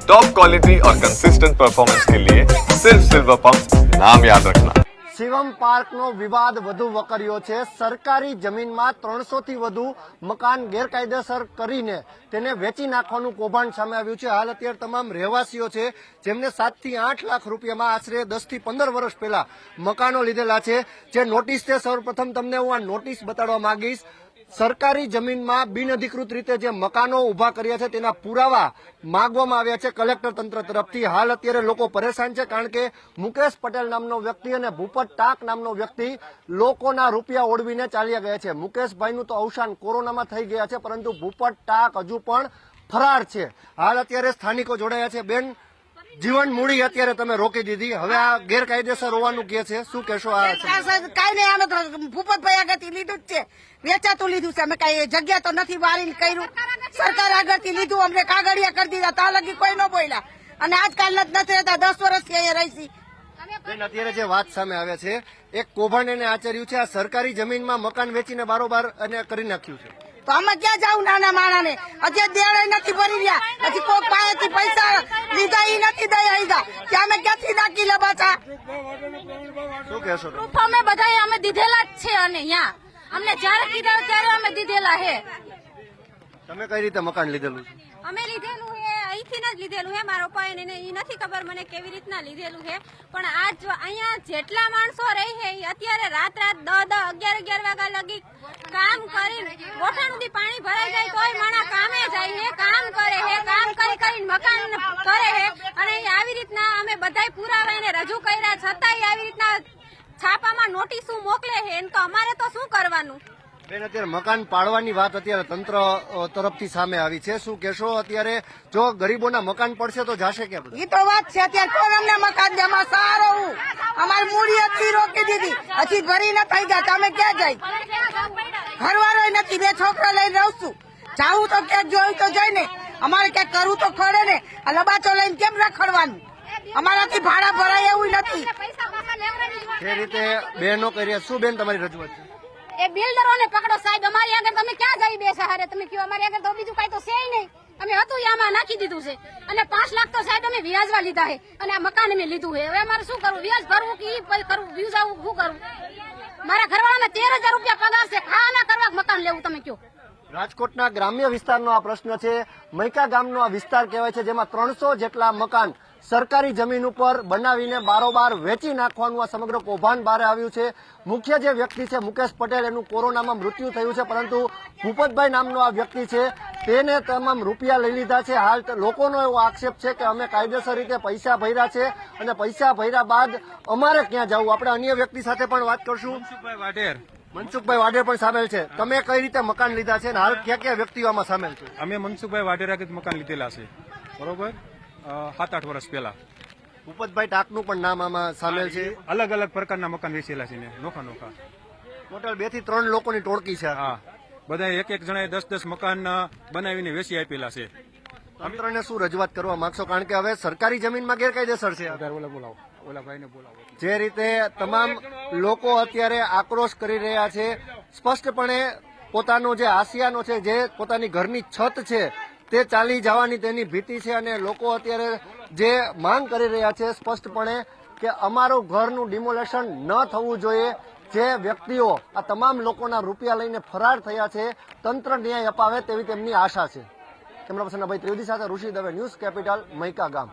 Top quality और consistent performance के लिए सिर्फ सिल्वर पंप नाम याद रखना। શિવમ પાર્કનો વિવાદ વધુ વકર્યો છે। સરકારી જમીનમાં 300 થી વધુ મકાન ગેરકાયદેસર કરીને તેને વેચી નાખવાનું કૌભાંડ સામે આવ્યું છે। હાલ અત્યારે તમામ રહેવાસીઓ છે જેમને 7 થી 8 લાખ રૂપિયામાં આશરે 10 થી 15 વર્ષ પહેલા મકાનો લીધેલા છે। જે નોટિસ છે, સૌપ્રથમ તમને હું આ નોટિસ બતાડવા માંગીશ। સરકારી જમીનમાં બિનઅધિકૃત રીતે જે મકાનો ઉભા કર્યા છે તેના પુરાવા માંગવામાં આવ્યા છે કલેક્ટર તંત્ર તરફથી। હાલ અત્યારે લોકો પરેશાન છે કારણ કે મુકેશ પટેલ નામનો વ્યક્તિ અને ભૂપત ટાક નામનો વ્યક્તિ લોકોના રૂપિયા ઓળવીને ચાલ્યા ગયા છે। મુકેશભાઈનું તો અવસાન કોરોનામાં થઈ ગયા છે, પરંતુ ભૂપત ટાક હજુ પણ ફરાર છે। હાલ અત્યારે સ્થાનિકો જોડાયા છે। બેન, જીવન મૂડી અત્યારે તમે રોકી દીધી, હવે આ ગેરકાયદેસર હોવાનું કે છે, શું કહેશો? આ કઈ નહીં, અમે તો ભૂપતભાઈ આગળથી લીધું જ છે, વેચાતું લીધું છે, અમે કઈ જગ્યા તો નથી વારીને કર્યું, સરકાર આગળથી લીધું, અમને કાગળિયા કરી દીધા, ત્યાં લગી કોઈ ન બોલ્યા, અને આજકાલ નથી રહેતા, 10 વર્ષથી અહીંયા રહીશી। બેન, અત્યારે જે વાત સામે આવે છે, એક કૌભાંડ એને આચર્યું છે, આ સરકારી જમીનમાં મકાન વેચીને બારોબાર અને કરી નાખ્યું છે। તો અમે ક્યાં જાવું નાના માણાને? હજી દેવાય નથી ભરી રહ્યા, હજી કોઈ પાસેથી પૈસા લીધા એ નથી દઈ આવ્યા, કે અમે ક્યાંથી નાખી લે પાછા? શું કહેશો? અમે બધા અમે દીધેલા જ છે, અને અહીંયા અમને જયારે કીધા ત્યારે અમે દીધેલા છે। તમે કઈ રીતે મકાન લીધેલું છે? અમે લીધેલું છે અહીંથી જ લીધેલું છે, મારા પપ્પાએ એ નથી ખબર મને કેવી રીતના લીધેલું છે, પણ આજ અહીંયા જેટલા માણસો રહી છે એ અત્યારે રાત 10-11 વાગ્યા લગી કામ કરીને ગોઠણ સુધી પાણી ભરાઈ જાય તોય માણા કામે જાય છે, કામ કરે છે, કામ કરીને મકાન કરે છે, અને આવી રીતના અમે બધાય પુરાવા એને રજૂ કર્યા છતાંય આવી રીતના છાપામાં નોટિસો મોકલે છે, એને તો અમારે તો શું કરવાનું? બેન, અત્યારે મકાન પાડવાની વાત અત્યારે તંત્ર તરફથી સામે આવી છે, શું કહેશો? અત્યારે જો ગરીબોના મકાન પડશે તો જાશે કે? એ તો વાત છે, અત્યારે કોણ અમને મકાન દે? અમારે સારું, અમારી મૂડી હતી રોકી દીધી, હજી ભરી ન થઈ ગયા, તમે ક્યાં જાય? ઘરવાળો નથી, 2 છોકરા લઈને રહું છું, જાવું તો ક્યાંક જોયું તો જોઈ ને, અમારે ક્યાંક કરવું તો ખરે ને, આ લબાચો લઈને કેમ રખડવાનું? અમારાથી ભાડા ભરાય એવું નથી। એ રીતે બહેનો કર્યા, શું બેન તમારી રજૂઆત છે? એ બિલ્ડરોને પકડો સાહેબ, અમારી આગળ તમે ક્યાં જઈ બેસા? હારે તમે કયો અમારી આગળ તો બીજું કઈ તો છે નહીં, અમે હતું આમાં નાખી દીધું છે, અને 5 લાખ તો સાહેબ અમે વ્યાજવા લીધા છે, અને આ મકાન અમે લીધું છે, હવે અમારે શું કરવું? વ્યાજ ભરવું કે ઈ કરવું? વ્યાજ આવું શું કરવું? મારા ઘરવાળાને 13,000 રૂપિયા પગાર છે, ખાવાના કરવા મકાન લેવું, તમે કયો? રાજકોટના ગ્રામ્ય વિસ્તારનો આ પ્રશ્ન છે। મૈકા ગામનો આ વિસ્તાર કહેવાય છે, જેમાં 300 જેટલા મકાન સરકારી જમીન ઉપર બનાવીને બારોબાર વેચી નાખવાનું આ સમગ્ર કૌભાંડ બહાર આવ્યું છે। મુખ્ય જે વ્યક્તિ છે મુકેશ પટેલ, એનું કોરોનામાં મૃત્યુ થયું છે, પરંતુ ભૂપતભાઈ નામનો આ વ્યક્તિ છે તેને તમામ રૂપિયા લઈ લીધા છે। હાલ લોકોનો એવો આક્ષેપ છે કે અમે કાયદેસર રીતે પૈસા ભર્યા છે, અને પૈસા ભર્યા બાદ અમારે ક્યાં જવું? આપણે અન્ય વ્યક્તિ સાથે પણ વાત કરશું। મનસુખભાઈ વાઢેર પણ સામેલ છે। તમે કઈ રીતે મકાન લીધા છે, અને હાલ ક્યાં ક્યાં વ્યક્તિઓ આમાં સામેલ છે? અમે મનસુખભાઈ વાઢેરા મકાન લીધેલા છે, બરોબર, 7-8 વર્ષ પહેલા। ભૂપતભાઈ ટાકનું પણ નામ આમાં સામેલ છે। અલગ અલગ પ્રકારના મકાન વેચેલા છે ને, નોખા ટોટલ 2 થી 3 લોકોની ટોળકી છે। હા, બધા એક જણાએ 10-10 મકાન બનાવીને વેચી આપેલા છે। તંત્રને શું રજૂઆત કરવા માંગશો? કારણ કે હવે સરકારી જમીનમાં ગેરકાયદેસર છે। ઓલા ભાઈને બોલાવો। જે રીતે તમામ લોકો અત્યારે આક્રોશ કરી રહ્યા છે, સ્પષ્ટપણે પોતાનો જે આસિયાનો છે, જે પોતાની ઘરની છત છે, તે ચાલી જવાની તેની ભીતિ છે, અને લોકો અત્યારે જે માંગ કરી રહ્યા છે સ્પષ્ટપણે કે અમારું ઘરનું ડિમોલેશન ન થવું જોઈએ। જે વ્યક્તિઓ આ તમામ લોકોના રૂપિયા લઈને ફરાર થયા છે, તંત્ર ન્યાય અપાવે તેવી તેમની આશા છે। કેમેરા પર્સન અભય ત્રિવેદી સાથે ઋષિ દવે, ન્યૂઝ કેપિટલ, મૈકા ગામ।